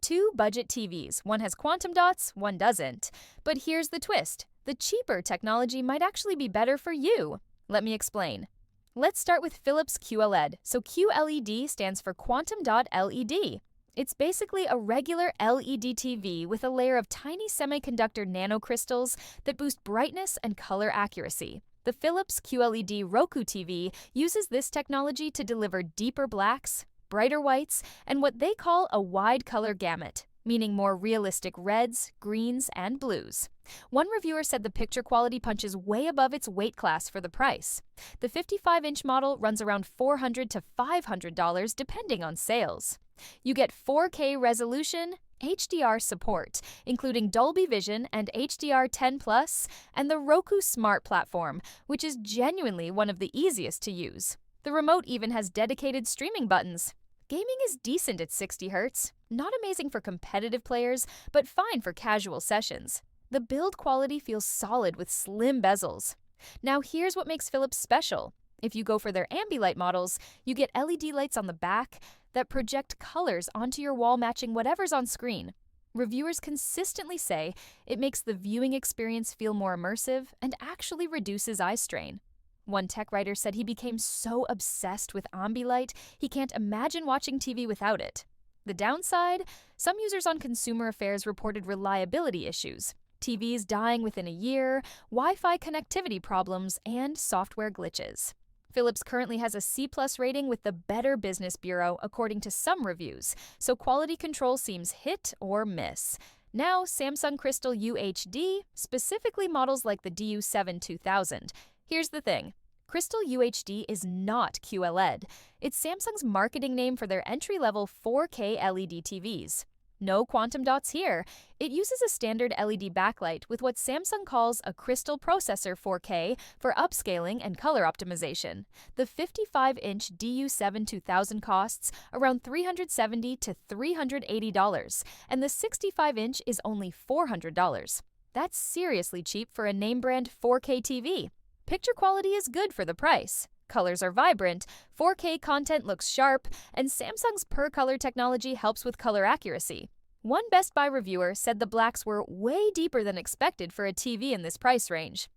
two budget TVs. One has quantum dots, one doesn't. But here's the twist. The cheaper technology might actually be better for you. Let me explain. Let's start with Philips QLED. So QLED stands for quantum dot LED. It's basically a regular LED TV with a layer of tiny semiconductor nanocrystals that boost brightness and color accuracy. The Philips QLED Roku TV uses this technology to deliver deeper blacks, brighter whites, and what they call a wide color gamut, meaning more realistic reds, greens, and blues. One reviewer said the picture quality punches way above its weight class for the price. The 55-inch model runs around $400 to $500 depending on sales. You get 4K resolution, HDR support, including Dolby Vision and HDR10+, and the Roku Smart Platform, which is genuinely one of the easiest to use. The remote even has dedicated streaming buttons. Gaming is decent at 60 Hz, not amazing for competitive players, but fine for casual sessions. The build quality feels solid with slim bezels. Now here's what makes Philips special. If you go for their Ambilight models, you get LED lights on the back that project colors onto your wall matching whatever's on screen. Reviewers consistently say it makes the viewing experience feel more immersive and actually reduces eye strain. One tech writer said he became so obsessed with Ambilight, he can't imagine watching TV without it. The downside? Some users on Consumer Affairs reported reliability issues. TVs dying within a year, Wi-Fi connectivity problems, and software glitches. Philips currently has a C+ rating with the Better Business Bureau, according to some reviews, so quality control seems hit or miss. Now, Samsung Crystal UHD, specifically models like the DU7-2000. Here's the thing. Crystal UHD is not QLED. It's Samsung's marketing name for their entry-level 4K LED TVs. No quantum dots here. It uses a standard LED backlight with what Samsung calls a Crystal Processor 4K for upscaling and color optimization. The 55-inch DU7-2000 costs around $370 to $380, and the 65-inch is only $400. That's seriously cheap for a name-brand 4K TV. Picture quality is good for the price. Colors are vibrant, 4K content looks sharp, and Samsung's per-color technology helps with color accuracy. One Best Buy reviewer said the blacks were way deeper than expected for a TV in this price range.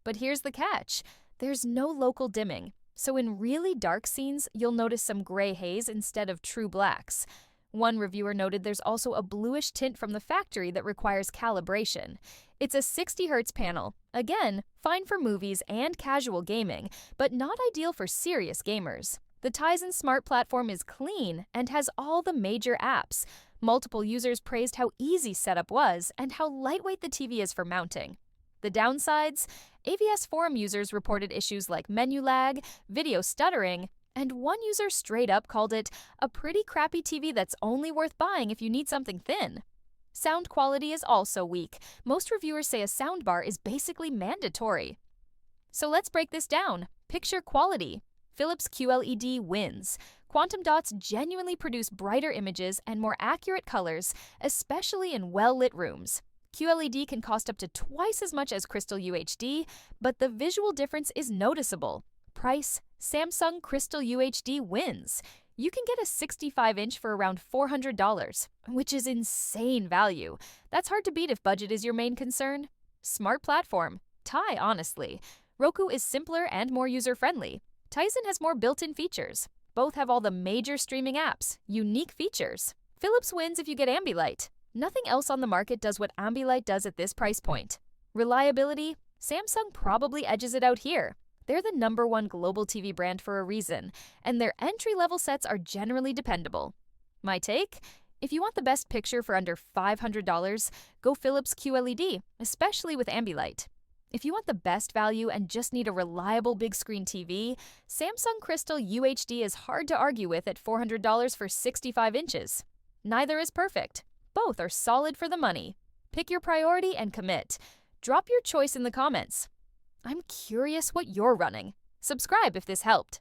But here's the catch. There's no local dimming, so in really dark scenes, you'll notice some gray haze instead of true blacks. One reviewer noted there's also a bluish tint from the factory that requires calibration. It's a 60 Hz panel. Again, fine for movies and casual gaming, but not ideal for serious gamers. The Tizen Smart Platform is clean and has all the major apps. Multiple users praised how easy setup was and how lightweight the TV is for mounting. The downsides? AVS forum users reported issues like menu lag, video stuttering, and one user straight up called it a pretty crappy TV that's only worth buying if you need something thin. Sound quality is also weak. Most reviewers say a soundbar is basically mandatory. So let's break this down. Picture quality. Philips QLED wins. Quantum dots genuinely produce brighter images and more accurate colors, especially in well-lit rooms. QLED can cost up to twice as much as Crystal UHD, but the visual difference is noticeable. Price: Samsung Crystal UHD wins. You can get a 65-inch for around $400, which is insane value. That's hard to beat if budget is your main concern. Smart platform. Tie, honestly. Roku is simpler and more user-friendly. Tizen has more built-in features. Both have all the major streaming apps, unique features. Philips wins if you get Ambilight. Nothing else on the market does what Ambilight does at this price point. Reliability? Samsung probably edges it out here. They're the #1 global TV brand for a reason, and their entry-level sets are generally dependable. My take? If you want the best picture for under $500, go Philips QLED, especially with Ambilight. If you want the best value and just need a reliable big screen TV, Samsung Crystal UHD is hard to argue with at $400 for 65 inches. Neither is perfect. Both are solid for the money. Pick your priority and commit. Drop your choice in the comments. I'm curious what you're running. Subscribe if this helped.